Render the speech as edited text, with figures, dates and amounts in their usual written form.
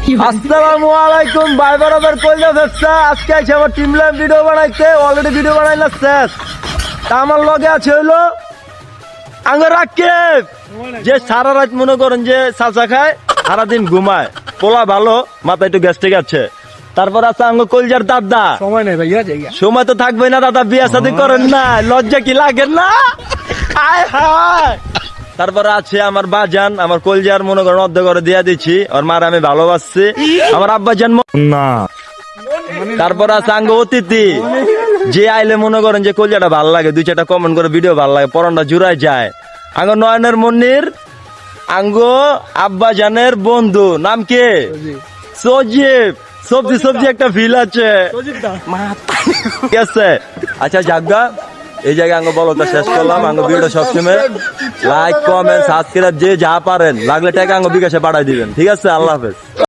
আসসালামু আলাইকুম ভাই বরাবর কইলা ফেসা আজকে আছে আমার টিম লাইভ ভিডিও বানাইতে অলরেডি ভিডিও বানাইলা শেষ তা আমার লগে আছে হইলো আঙ্গ রাকিব যে সারা রাত মনে করেন যে চাচা খায় সারাদিন ঘুমায় পোলা ভালো মাথা একটু গ্যাস্ট্রিক আছে তারপর আছে আঙ্গ কলজার দাদা সময় নেই ভাইয়া জায়গা সময় তো থাকবে না দাদা বিয়ে শাদী করেন না লজ্জা কি লাগে না আয় হায় তারপরে আছে আমার বাজান আমার কলজার মনে করেন অর্ধ করে দিয়া দিচ্ছি আর মার আমি ভালোবাসছি আমার আব্বাজান না তারপর আছে আঙ্গ অতিথি যে আইলে মনে করেন যে কলজাটা ভালো লাগে দুই চারটা কমেন্ট করে ভিডিও ভালো লাগে পরনটা জুড়াই যায় আঙ্গ নয়নের মনির আঙ্গ আব্বাজানের বন্ধু নাম কে সজীব সবজি সবজি একটা ফিল আছে ঠিক আছে আচ্ছা জাগা এই জায়গায় আঙ্গ বলটা শেষ করলাম আঙ্গ ভিডিওটা সবসময় লাইক কমেন্ট সাবস্ক্রাইব যে যা পারেন লাগলে টাকা আঙ্গ বিকাশে পাঠাই দিবেন ঠিক আছে আল্লাহ হাফেজ।